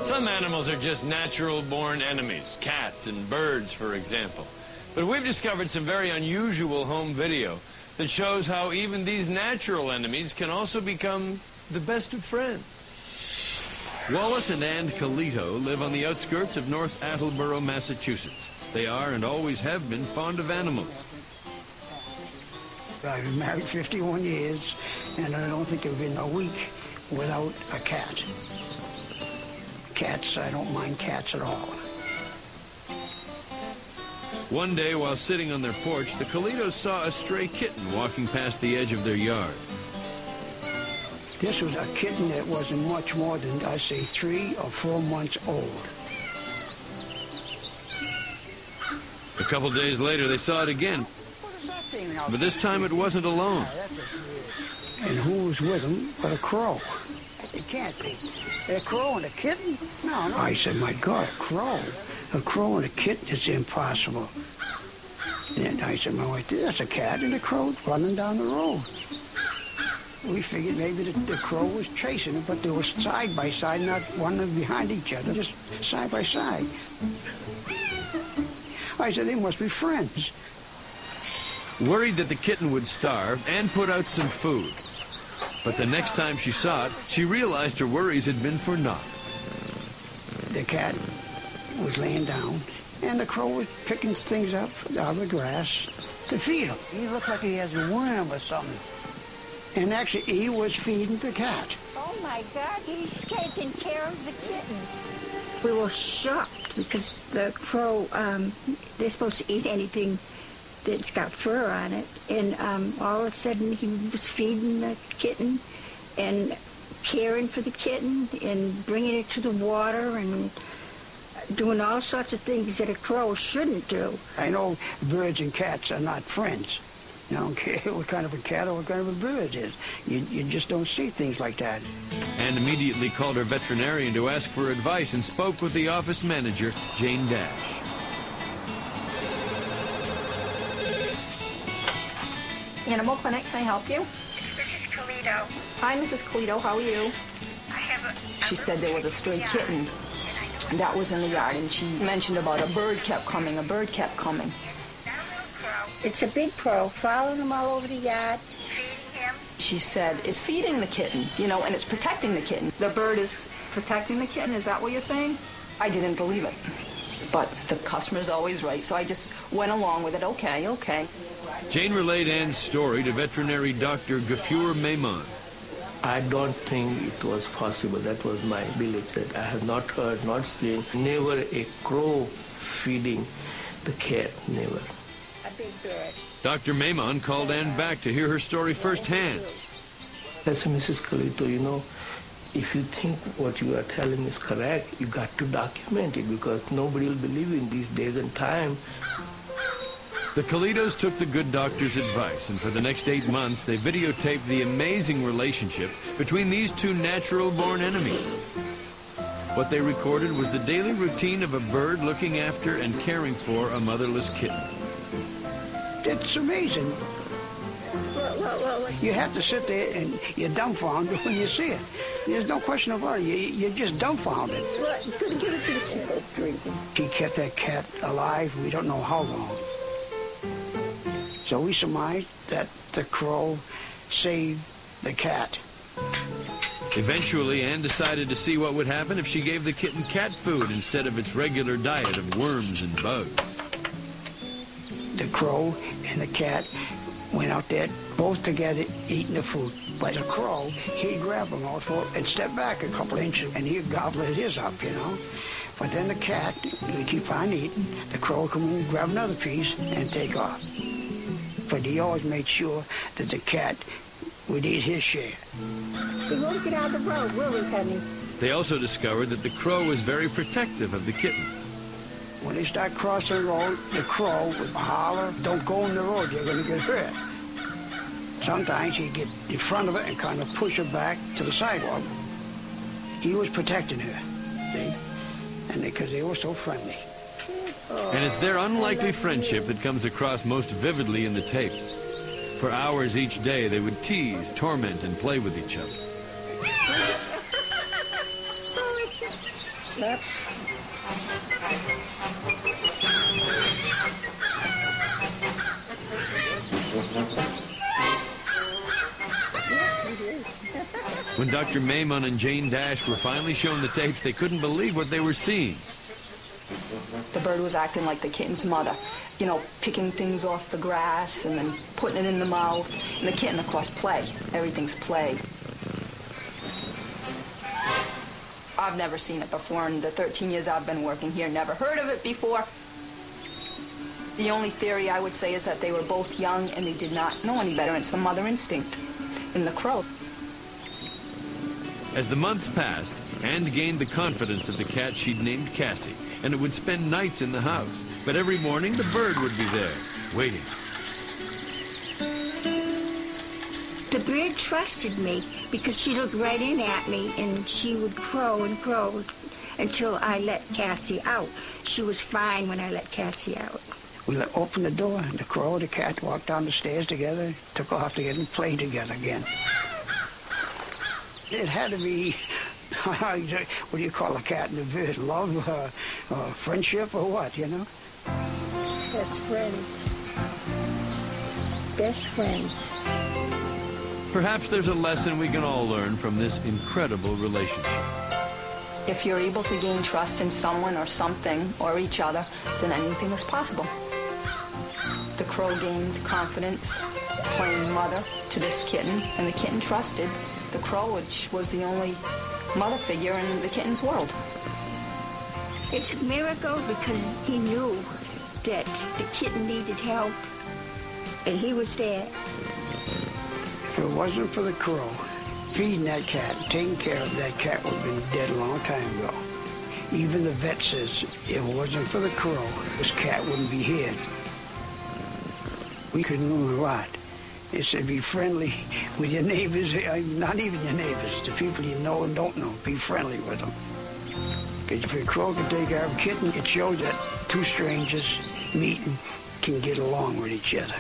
Some animals are just natural-born enemies, cats and birds, for example. But we've discovered some very unusual home video that shows how even these natural enemies can also become the best of friends. Wallace and Ann Kitten live on the outskirts of North Attleboro, Massachusetts. They are and always have been fond of animals. I've been married 51 years, and I don't think I've been a week without a cat. Cats, I don't mind cats at all. One day, while sitting on their porch, the Kitten saw a stray kitten walking past the edge of their yard. This was a kitten that wasn't much more than, I say, 3 or 4 months old. A couple days later, they saw it again, but this time it wasn't alone. And who was with him but a crow? It can't be. A crow and a kitten? No. I said, my God, a crow. A crow and a kitten, it's impossible. And I said, my wife, there's a cat and a crow running down the road. We figured maybe the crow was chasing it, but they were side by side, not one behind each other, just side by side. I said, they must be friends. Worried that the kitten would starve, Ann put out some food. But the next time she saw it, she realized her worries had been for naught. The cat was laying down, and the crow was picking things up out of the grass to feed him. He looked like he has a worm or something. And actually, he was feeding the cat. Oh, my God, he's taking care of the kitten. We were shocked because the crow, they're supposed to eat anything that's got fur on it. And all of a sudden, he was feeding the kitten and caring for the kitten and bringing it to the water and doing all sorts of things that a crow shouldn't do. I know birds and cats are not friends. I don't care what kind of a cat or what kind of a bird it is. You just don't see things like that. Ann immediately called her veterinarian to ask for advice and spoke with the office manager, Jane Dash. Animal Clinic, can I help you? Mrs. Kitten. Hi, Mrs. Kitten, how are you? She said there was a stray kitten that was in the yard, and she mentioned about a bird kept coming. It's a big crow following him all over the yard. She said, it's feeding the kitten, you know, and it's protecting the kitten. The bird is protecting the kitten, is that what you're saying? I didn't believe it, but the customer's always right, so I just went along with it. Okay. Jane relayed Ann's story to veterinary Dr. Gafur Maimon. I don't think it was possible. That was my belief, that I have not heard, not seen, never a crow feeding the cat, never. A big bird. Dr. Maimon called Ann back to hear her story firsthand. I said, Mrs. Kitten, you know, if you think what you are telling is correct, you got to document it because nobody will believe in these days and time. The Kalitos took the good doctor's advice, and for the next 8 months, they videotaped the amazing relationship between these two natural-born enemies. What they recorded was the daily routine of a bird looking after and caring for a motherless kitten. It's amazing. You have to sit there and you're dumbfounded when you see it. There's no question about it. You're just dumbfounded. Give it to the people drinking. He kept that cat alive, we don't know how long. So we surmised that the crow saved the cat. Eventually, Ann decided to see what would happen if she gave the kitten cat food instead of its regular diet of worms and bugs. The crow and the cat went out there, both together, eating the food. But the crow, he'd grab a mouthful and step back a couple inches, and he'd gobble his up, you know. But then the cat would keep on eating. The crow would come in, grab another piece, and take off. But he always made sure that the cat would eat his share. We won't get out of the road, will we, honey? They also discovered that the crow was very protective of the kitten. When they start crossing the road, the crow would holler, don't go in the road, you're going to get hurt. Sometimes he'd get in front of it and kind of push her back to the sidewalk. He was protecting her, see? And because they were so friendly. And it's their unlikely friendship that comes across most vividly in the tapes. For hours each day, they would tease, torment, and play with each other. Yep. When Dr. Maimon and Jane Dash were finally shown the tapes, they couldn't believe what they were seeing. The bird was acting like the kitten's mother, you know, picking things off the grass and then putting it in the mouth. And the kitten, of course, play. Everything's play. I've never seen it before. In the 13 years I've been working here, never heard of it before. The only theory I would say is that they were both young and they did not know any better. It's the mother instinct in the crow. As the months passed, Anne gained the confidence of the cat she'd named Cassie, and it would spend nights in the house. But every morning, the bird would be there, waiting. The bird trusted me because she looked right in at me, and she would crow and crow until I let Cassie out. She was fine when I let Cassie out. We opened the door, and the crow and the cat walked down the stairs together, took off together, and played together again. It had to be, what do you call a cat and a bird? Love, friendship, or what, you know? Best friends. Best friends. Perhaps there's a lesson we can all learn from this incredible relationship. If you're able to gain trust in someone or something or each other, then anything is possible. The crow gained confidence, playing mother to this kitten, and the kitten trusted the crow, which was the only mother figure in the kitten's world. It's a miracle because he knew that the kitten needed help, and he was there. If it wasn't for the crow feeding that cat, taking care of that cat, would have been dead a long time ago. Even the vet says if it wasn't for the crow, this cat wouldn't be here. We could learn a lot. It said be friendly with your neighbors, not even your neighbors, the people you know and don't know. Be friendly with them. Because if a crow can take care of a kitten, it shows that two strangers meeting can get along with each other.